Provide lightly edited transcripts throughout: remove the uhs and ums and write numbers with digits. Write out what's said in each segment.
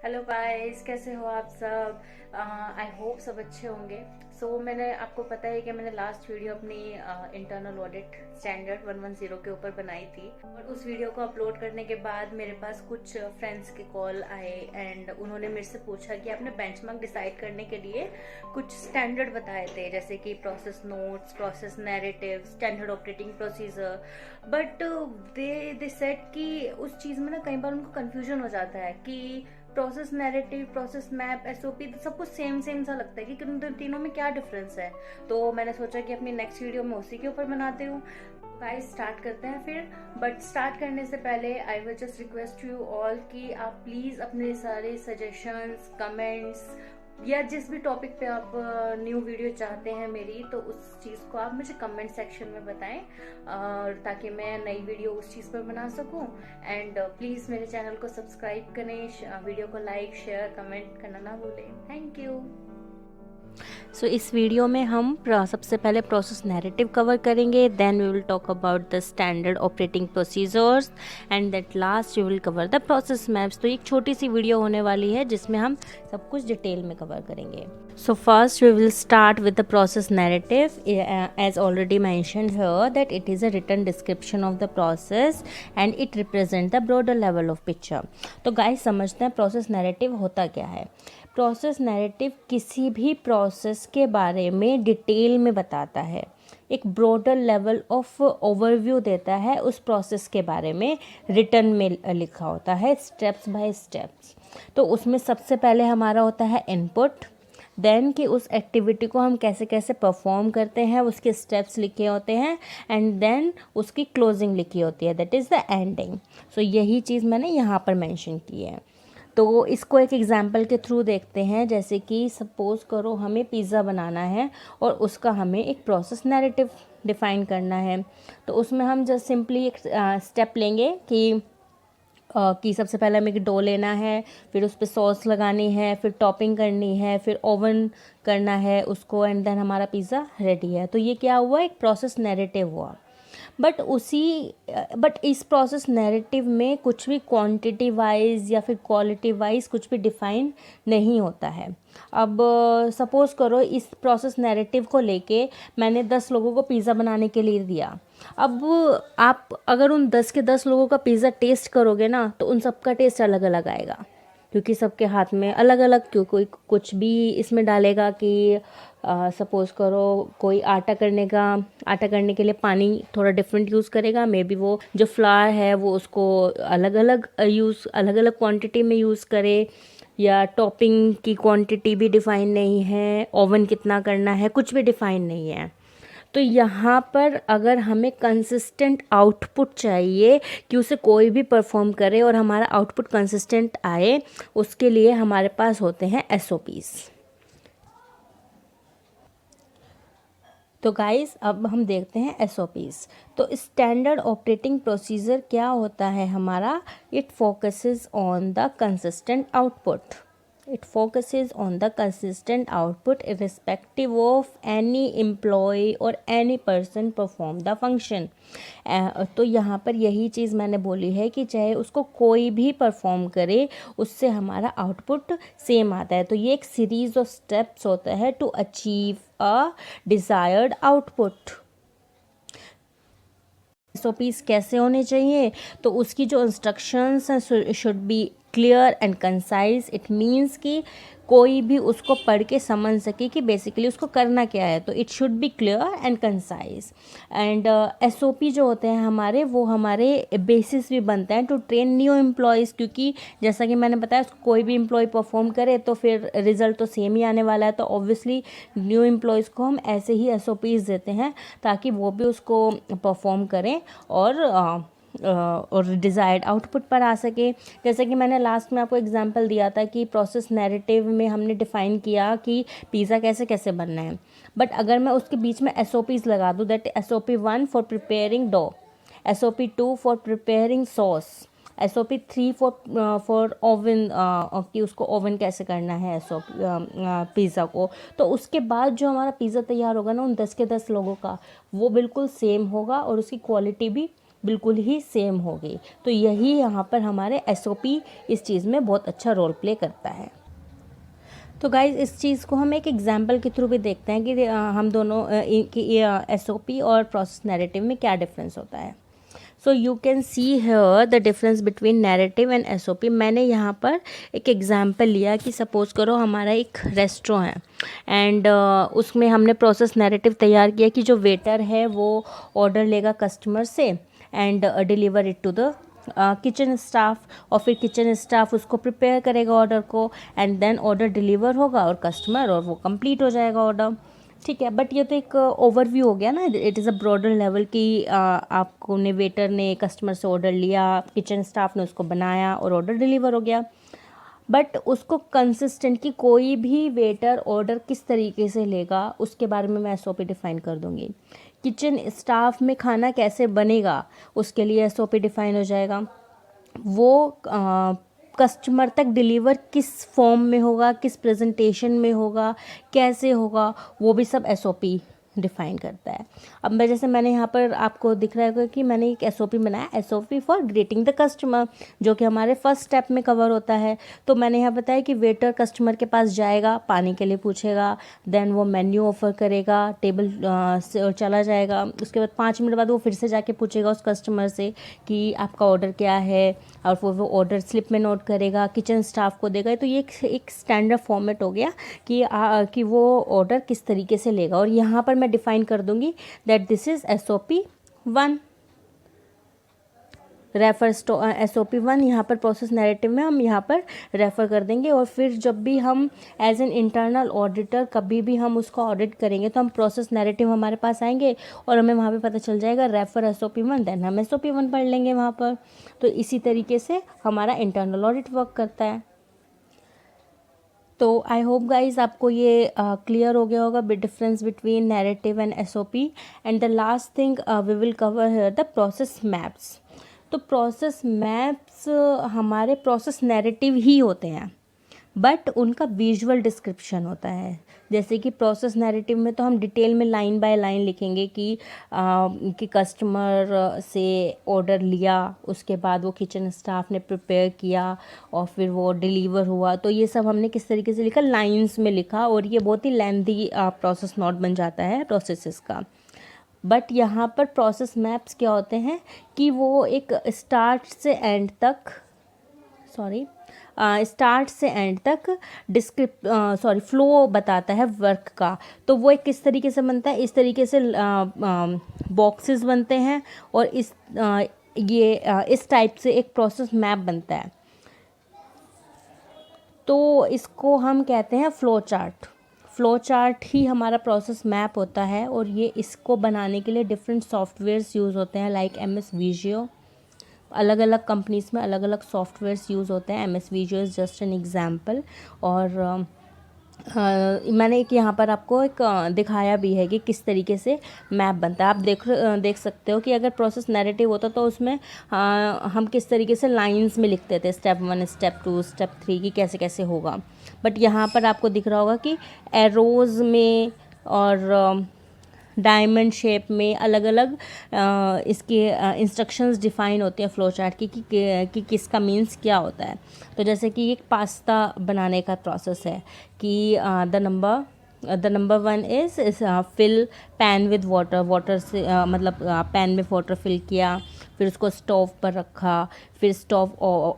Hello guys, कैसे हो आप सब। आई होप सब अच्छे होंगे। मैंने आपको पता है कि मैंने लास्ट वीडियो अपनी इंटरनल ऑडिट स्टैंडर्ड 110 के ऊपर बनाई थी, और उस वीडियो को अपलोड करने के बाद मेरे पास कुछ फ्रेंड्स के कॉल आए एंड उन्होंने मेरे से पूछा कि आपने बेंचमार्क डिसाइड करने के लिए कुछ स्टैंडर्ड बताए थे, जैसे कि process notes, process narrative, standard operating procedure. But they said कि उस चीज़ में ना कई बार उनको कंफ्यूजन हो जाता है कि process narrative, process map, SOP सब कुछ सेम सेम सा लगता है कि उन तीनों में क्या डिफरेंस है। तो मैंने सोचा कि अपनी नेक्स्ट वीडियो में उसी के ऊपर बनाती हूँ। गाइस स्टार्ट करते हैं फिर। बट स्टार्ट करने से पहले I will just request you all कि आप प्लीज अपने सारे सजेशंस, कमेंट्स या जिस भी टॉपिक पे आप न्यू वीडियो चाहते हैं मेरी, तो उस चीज़ को आप मुझे कमेंट सेक्शन में बताएं, और ताकि मैं नई वीडियो उस चीज़ पर बना सकूं। एंड प्लीज़ मेरे चैनल को सब्सक्राइब करें, वीडियो को लाइक, शेयर, कमेंट करना ना भूलें। Thank you. इस वीडियो में हम सबसे पहले प्रोसेस नैरेटिव कवर करेंगे, then we will talk about the standard operating procedures and that last we will cover the process maps. तो एक छोटी सी वीडियो होने वाली है जिसमें हम सब कुछ डिटेल में कवर करेंगे। So first we will start with the process narrative, as already mentioned here that it is a written description of the process and it represents the broader level of picture। तो guys समझते हैं process narrative होता क्या है। Process narrative किसी भी process के बारे में डिटेल में बताता है, एक ब्रॉडर लेवल ऑफ ओवरव्यू देता है उस प्रोसेस के बारे में, रिटर्न में लिखा होता है स्टेप्स बाय स्टेप्स। तो उसमें सबसे पहले हमारा होता है इनपुट, देन कि उस एक्टिविटी को हम कैसे कैसे परफॉर्म करते हैं, उसके स्टेप्स लिखे होते हैं, एंड देन उसकी क्लोजिंग लिखी होती है, दैट इज़ द एंडिंग। सो यही चीज़ मैंने यहाँ पर मेंशन की है। तो इसको एक एग्जांपल के थ्रू देखते हैं। जैसे कि सपोज़ करो हमें पिज़्ज़ा बनाना है और उसका हमें एक प्रोसेस नैरेटिव डिफ़ाइन करना है। तो उसमें हम जस्ट सिंपली एक स्टेप लेंगे कि सबसे पहले हमें एक डो लेना है, फिर उस पर सॉस लगानी है, फिर टॉपिंग करनी है, फिर ओवन करना है उसको, एंड देन हमारा पिज़्ज़ा रेडी है। तो ये क्या हुआ, एक प्रोसेस नैरेटिव हुआ। बट इस प्रोसेस नैरेटिव में कुछ भी क्वांटिटी वाइज या फिर क्वालिटी वाइज कुछ भी डिफाइन नहीं होता है। अब सपोज़ करो इस प्रोसेस नैरेटिव को लेके मैंने 10 लोगों को पिज़्ज़ा बनाने के लिए दिया। अब आप अगर उन 10 के 10 लोगों का पिज़्ज़ा टेस्ट करोगे ना, तो उन सबका टेस्ट अलग अलग आएगा, क्योंकि सबके हाथ में अलग अलग, क्यों कोई कुछ भी इसमें डालेगा कि सपोज़ करो कोई आटा करने के लिए पानी थोड़ा डिफरेंट यूज़ करेगा, मे बी वो जो फ्लावर है वो उसको अलग अलग क्वांटिटी में यूज़ करे, या टॉपिंग की क्वांटिटी भी डिफ़ाइन नहीं है, ओवन कितना करना है कुछ भी डिफ़ाइन नहीं है। तो यहाँ पर अगर हमें कंसिस्टेंट आउटपुट चाहिए कि उसे कोई भी परफॉर्म करे और हमारा आउटपुट कंसिस्टेंट आए, उसके लिए हमारे पास होते हैं एसओपीज़। तो गाइस अब हम देखते हैं एसओपीज़। तो स्टैंडर्ड ऑपरेटिंग प्रोसीजर क्या होता है हमारा, it focuses on the consistent output. It focuses on the consistent output irrespective of any employee or any person perform the function। तो यहाँ पर यही चीज़ मैंने बोली है कि चाहे उसको कोई भी परफॉर्म करे, उससे हमारा आउटपुट सेम आता है। तो ये एक सीरीज ऑफ स्टेप्स होता है to achieve a desired output. SOPs कैसे होने चाहिए, तो उसकी जो इंस्ट्रक्शंस हैं should be clear and concise. It means कि कोई भी उसको पढ़ के समझ सके कि बेसिकली उसको करना क्या है। तो it should be clear and concise. And SOP जो होते हैं हमारे, वो हमारे बेसिस भी बनते हैं टू ट्रेन न्यू एम्प्लॉयज़, क्योंकि जैसा कि मैंने बताया कोई भी एम्प्लॉय परफॉर्म करे तो फिर रिजल्ट तो सेम ही आने वाला है। तो ऑब्वियसली न्यू एम्प्लॉयज़ को हम ऐसे ही एसओपीज़ देते हैं ताकि वो भी उसको परफॉर्म करें और डिज़ायर्ड आउटपुट पर आ सके। जैसे कि मैंने लास्ट में आपको एग्जांपल दिया था कि प्रोसेस नैरेटिव में हमने डिफ़ाइन किया कि पिज़्ज़ा कैसे कैसे बनना है, बट अगर मैं उसके बीच में एसओपीज़ लगा दूँ, that SOP 1 for preparing dough, SOP 2 for preparing sauce, SOP 3 for oven, कि उसको ओवन कैसे करना है पिज़्ज़ा को, तो उसके बाद जो हमारा पिज़्ज़ा तैयार होगा ना उन 10 के 10 लोगों का, वो बिल्कुल सेम होगा और उसकी क्वालिटी भी बिल्कुल ही सेम होगी। तो यही यहाँ पर हमारे SOP इस चीज़ में बहुत अच्छा रोल प्ले करता है। तो गाइज़ इस चीज़ को हम एक एग्जांपल के थ्रू भी देखते हैं कि हम दोनों कि SOP और प्रोसेस नैरेटिव में क्या डिफरेंस होता है। So you can see here the difference between narrative and SOP। मैंने यहाँ पर एक एग्जांपल लिया कि सपोज़ करो हमारा एक रेस्टोरेंट है एंड उसमें हमने प्रोसेस नैरेटिव तैयार किया कि जो वेटर है वो ऑर्डर लेगा कस्टमर से and deliver it to the kitchen staff, और फिर किचन स्टाफ उसको प्रिपेयर करेगा ऑर्डर को एंड देन ऑर्डर डिलीवर होगा और कस्टमर और वो कंप्लीट हो जाएगा ऑर्डर। ठीक है, बट ये तो एक ओवरव्यू हो गया ना, it is a broader level कि आपको ने वेटर ने कस्टमर से ऑर्डर लिया, किचन स्टाफ ने उसको बनाया और ऑर्डर डिलीवर हो गया। बट उसको कंसिस्टेंट कि कोई भी वेटर ऑर्डर किस तरीके से लेगा उसके बारे में मैं SOP डिफ़ाइन कर दूँगी। किचन स्टाफ में खाना कैसे बनेगा उसके लिए SOP डिफ़ाइन हो जाएगा। वो कस्टमर तक डिलीवर किस फॉर्म में होगा, किस प्रेजेंटेशन में होगा, कैसे होगा, वो भी सब SOP डिफ़ाइन करता है। अब मैंने यहाँ पर आपको दिख रहा है कि मैंने एक SOP बनाया, SOP for greeting the customer, जो कि हमारे फर्स्ट स्टेप में कवर होता है। तो मैंने यहाँ बताया कि वेटर कस्टमर के पास जाएगा, पानी के लिए पूछेगा, देन वो मेन्यू ऑफ़र करेगा, टेबल से चला जाएगा, उसके बाद 5 मिनट बाद वो फिर से जाके पूछेगा उस कस्टमर से कि आपका ऑर्डर क्या है, और वो ऑर्डर स्लिप में नोट करेगा, किचन स्टाफ को देगा। तो ये एक स्टैंडर्ड फॉर्मेट हो गया कि वो ऑर्डर किस तरीके से लेगा। और यहाँ पर मैं डिफाइन कर दूंगी that this is SOP 1 refers to SOP 1। यहाँ पर प्रोसेस नैरेटिव में हम यहाँ पर रेफ़र कर देंगे, और फिर जब भी हम एज एन इंटरनल ऑडिटर कभी भी हम उसको ऑडिट करेंगे तो हम प्रोसेस नैरेटिव हमारे पास आएंगे और हमें वहाँ पे पता चल जाएगा रेफर SOP 1, देन हम SOP 1 पढ़ लेंगे वहाँ पर। तो इसी तरीके से हमारा इंटरनल ऑडिट वर्क करता है। तो आई होप गाइज आपको ये क्लियर हो गया होगा difference between narrative and SOP। And the last thing we will cover here the process maps. तो प्रोसेस मैप्स हमारे प्रोसेस नैरेटिव ही होते हैं, बट उनका विजुअल डिस्क्रिप्शन होता है। जैसे कि प्रोसेस नैरेटिव में तो हम डिटेल में लाइन बाय लाइन लिखेंगे कि कस्टमर से ऑर्डर लिया, उसके बाद वो किचन स्टाफ ने प्रिपेयर किया और फिर वो डिलीवर हुआ। तो ये सब हमने किस तरीके से लिखा, लाइंस में लिखा, और ये बहुत ही लेंथी प्रोसेस नोट बन जाता है प्रोसेसेस का। बट यहाँ पर प्रोसेस मैप्स क्या होते हैं कि वो एक स्टार्ट से एंड तक फ्लो बताता है वर्क का। तो वो एक किस तरीके से बनता है, इस तरीके से बॉक्सेस बनते हैं और इस टाइप से एक प्रोसेस मैप बनता है। तो इसको हम कहते हैं फ्लो चार्ट ही हमारा प्रोसेस मैप होता है। और ये इसको बनाने के लिए डिफरेंट सॉफ्टवेयर्स यूज़ होते हैं, लाइक MS Visio। अलग अलग कंपनीज़ में अलग अलग सॉफ्टवेयर्स यूज़ होते हैं। MS Visio is just an example. और मैंने एक यहाँ पर आपको एक दिखाया भी है कि किस तरीके से मैप बनता है। आप देख सकते हो कि अगर प्रोसेस नैरेटिव होता तो उसमें हम किस तरीके से लाइंस में लिखते थे, स्टेप 1, स्टेप 2, स्टेप 3 की कैसे कैसे होगा। बट यहाँ पर आपको दिख रहा होगा कि एरोज़ में और डायमंड शेप में अलग अलग इसके इंस्ट्रक्शंस डिफ़ाइन होते हैं फ्लो चार्ट की कि किसका मीन्स क्या होता है। तो जैसे कि एक पास्ता बनाने का प्रोसेस है कि the number 1 is fill pan with water से मतलब पैन में वाटर फिल किया, फिर उसको स्टोव पर रखा, फिर स्टोव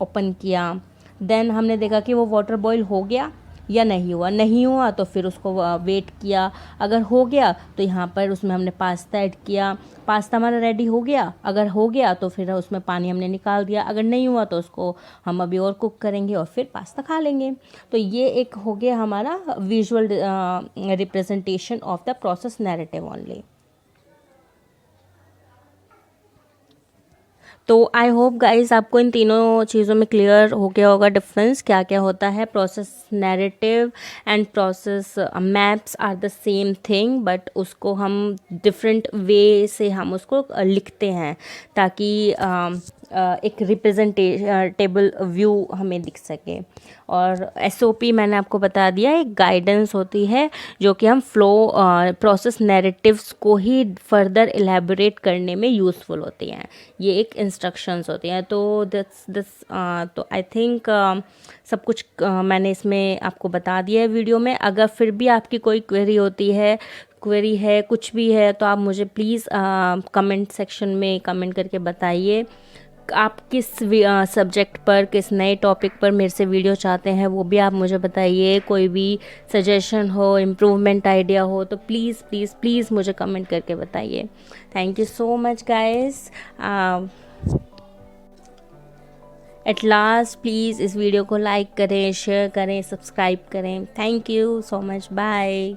ओपन किया, देन हमने देखा कि वो वाटर बॉईल हो गया या नहीं हुआ तो फिर उसको वेट किया। अगर हो गया तो यहाँ पर उसमें हमने पास्ता ऐड किया, पास्ता हमारा रेडी हो गया। अगर हो गया तो फिर उसमें पानी हमने निकाल दिया, अगर नहीं हुआ तो उसको हम अभी और कुक करेंगे और फिर पास्ता खा लेंगे। तो ये एक हो गया हमारा visual representation of the process narrative only. तो आई होप गाइस आपको इन तीनों चीज़ों में क्लियर हो गया होगा डिफरेंस क्या क्या होता है। Process narrative and process maps are the same thing, but उसको हम डिफरेंट वे से हम उसको लिखते हैं ताकि एक रिप्रेजेंटेबल व्यू हमें दिख सके। और SOP मैंने आपको बता दिया, एक गाइडेंस होती है जो कि हम फ्लो प्रोसेस नैरेटिव्स को ही फर्दर एलैबोरेट करने में यूज़फुल होती हैं। ये एक इंस्ट्रक्शंस होती हैं। तो तो आई थिंक सब कुछ मैंने इसमें आपको बता दिया है वीडियो में। अगर फिर भी आपकी कोई क्वेरी है कुछ भी है, तो आप मुझे प्लीज़ कमेंट सेक्शन में कमेंट करके बताइए। आप किस सब्जेक्ट पर, किस नए टॉपिक पर मेरे से वीडियो चाहते हैं वो भी आप मुझे बताइए। कोई भी सजेशन हो, इम्प्रूवमेंट आइडिया हो तो प्लीज़ प्लीज़ प्लीज़ मुझे कमेंट करके बताइए। Thank you so much guys. At last please इस वीडियो को लाइक करें, शेयर करें, सब्सक्राइब करें। Thank you so much. Bye.